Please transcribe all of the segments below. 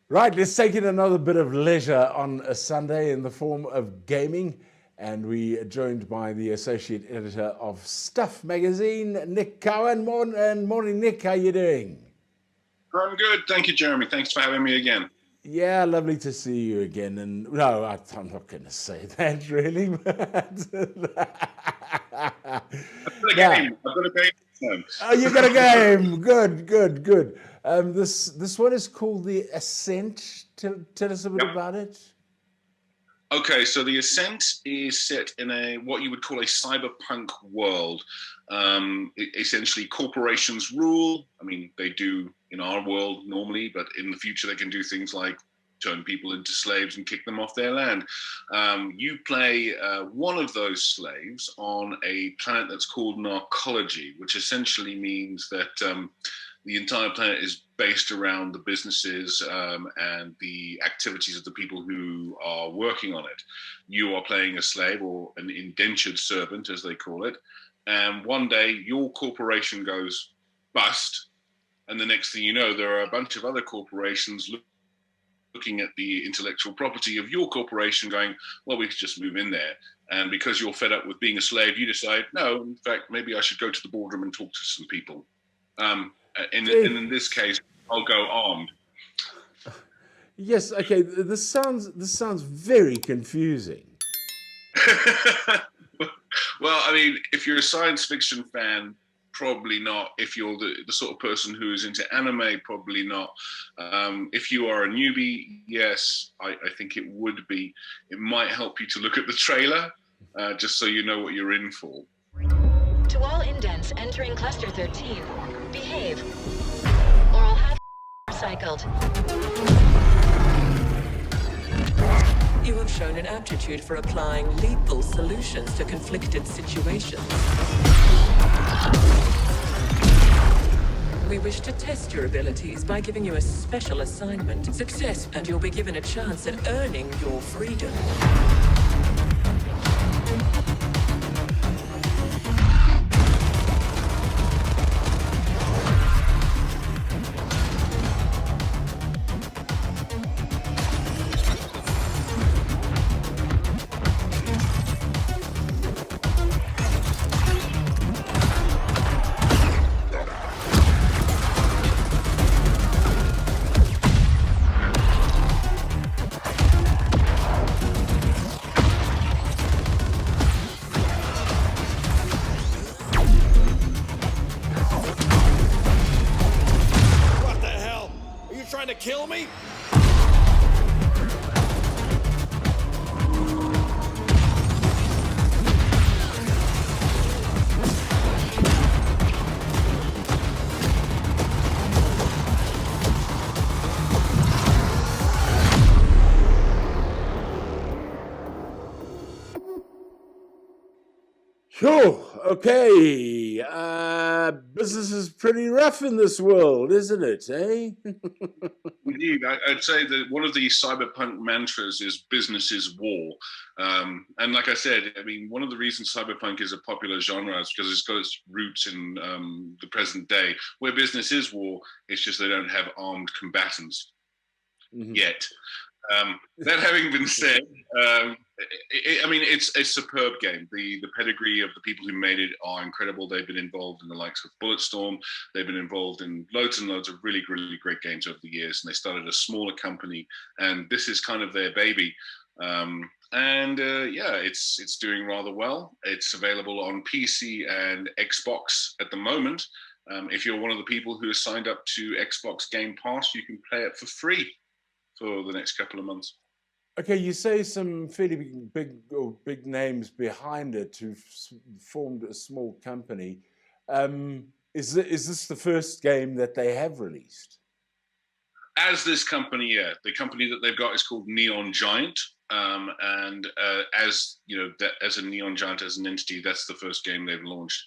Right, let's take in another bit of leisure on a Sunday in the form of gaming. And we are joined by the associate editor of Stuff magazine, Nick Cowan. Morning, Nick. How you doing? I'm good. Thank you, Jeremy. Thanks for having me again. Yeah, lovely to see you again. And no, I'm not going to say that really. I've got a Now, game. I've got a game this oh, you got a game. Good, good, good. This one is called the Ascent. Tell us a bit Yep. about it. Okay, so the Ascent is set in a what you would call a cyberpunk world. Essentially, corporations rule. I mean, they do in our world normally, but in the future they can do things like turn people into slaves and kick them off their land. You play one of those slaves on a planet that's called Narcology, which essentially means that the entire planet is based around the businesses and the activities of the people who are working on it. You are playing a slave or an indentured servant, as they call it. And one day your corporation goes bust. And the next thing you know, there are a bunch of other corporations looking at the intellectual property of your corporation going, well, we could just move in there. And because you're fed up with being a slave, you decide, no, in fact, maybe I should go to the boardroom and talk to some people. Um, and in this case, I'll go armed. Yes, okay. This sounds very confusing. Well, I mean, if you're a science fiction fan, probably not. If you're the sort of person who is into anime, probably not. If you are a newbie, yes, I think it would be. It might help you to look at the trailer, just so you know what you're in for. To all indents entering Cluster 13, behave, or I'll have recycled. You have shown an aptitude for applying lethal solutions to conflicted situations. We wish to test your abilities by giving you a special assignment. Success, and you'll be given a chance at earning your freedom. What the hell? Are you trying to kill me? Phew, okay. Business is pretty rough in this world, isn't it, eh? Indeed, I'd say that one of the cyberpunk mantras is business is war. And like I said, I mean, one of the reasons cyberpunk is a popular genre is because it's got its roots in the present day, where business is war. It's just they don't have armed combatants Mhm. yet. That having been said, I mean, it's a superb game. The pedigree of the people who made it are incredible. They've been involved in the likes of Bulletstorm. They've been involved in loads and loads of really, really great games over the years. And they started a smaller company, and this is kind of their baby. Yeah, it's doing rather well. It's available on PC and Xbox at the moment. If you're one of the people who has signed up to Xbox Game Pass, you can play it for free for the next couple of months. Okay, you say some fairly big names behind it who've formed a small company. Is this the first game that they have released? As this company, yeah, the company that they've got is called Neon Giant, and as you know, that as a Neon Giant as an entity, that's the first game they've launched.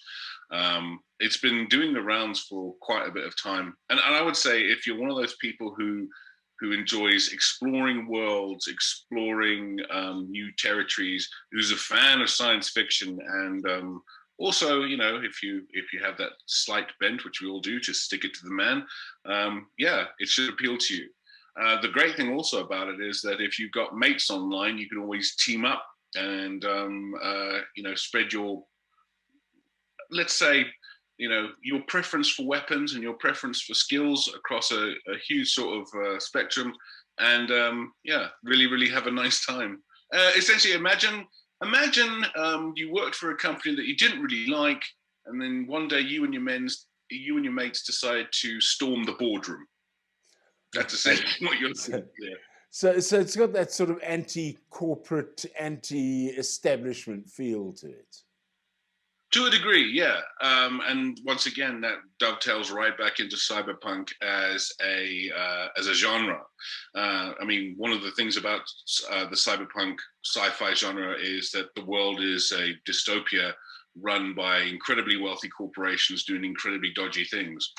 It's been doing the rounds for quite a bit of time, and I would say if you're one of those people who enjoys exploring worlds, exploring new territories, who's a fan of science fiction, and also, you know, if you have that slight bent, which we all do, to stick it to the man, yeah, it should appeal to you. The great thing also about it is that if you've got mates online, you can always team up and spread your, let's say, your preference for weapons and your preference for skills across a huge sort of spectrum, and really, really have a nice time. Essentially, imagine you worked for a company that you didn't really like, and then one day you and your mates decide to storm the boardroom. That's essentially what you're saying. Yeah. So it's got that sort of anti-corporate, anti-establishment feel to it. To a degree, yeah. And once again, that dovetails right back into cyberpunk as a genre. I mean, one of the things about the cyberpunk sci-fi genre is that the world is a dystopia run by incredibly wealthy corporations doing incredibly dodgy things.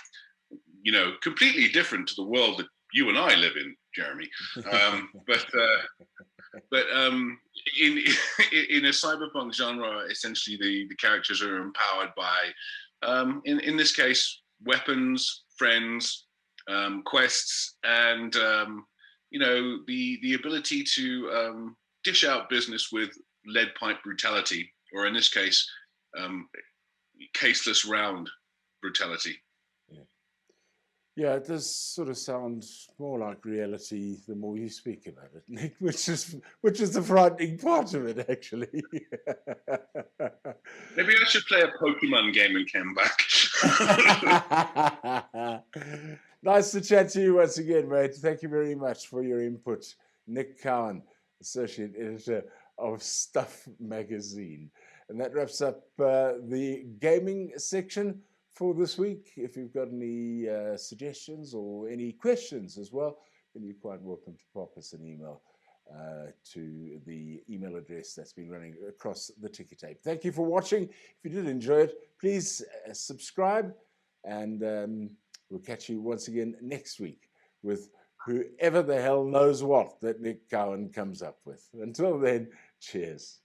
Completely different to the world that you and I live in, Jeremy. But in a cyberpunk genre, essentially the characters are empowered by, in this case, weapons, friends, quests, and the ability to dish out business with lead pipe brutality, or in this case, caseless round brutality. Yeah, it does sort of sound more like reality the more you speak about it, Nick, which is the frightening part of it, actually. Maybe I should play a Pokemon game and come back. Nice to chat to you once again, mate. Thank you very much for your input. Nick Cowan, Associate Editor of Stuff Magazine. And that wraps up the gaming section for this week. If you've got any suggestions or any questions as well, then you're quite welcome to pop us an email to the email address that's been running across the ticker tape. Thank you for watching. If you did enjoy it, please subscribe, and we'll catch you once again next week with whoever the hell knows what that Nick Cowan comes up with. Until then, cheers.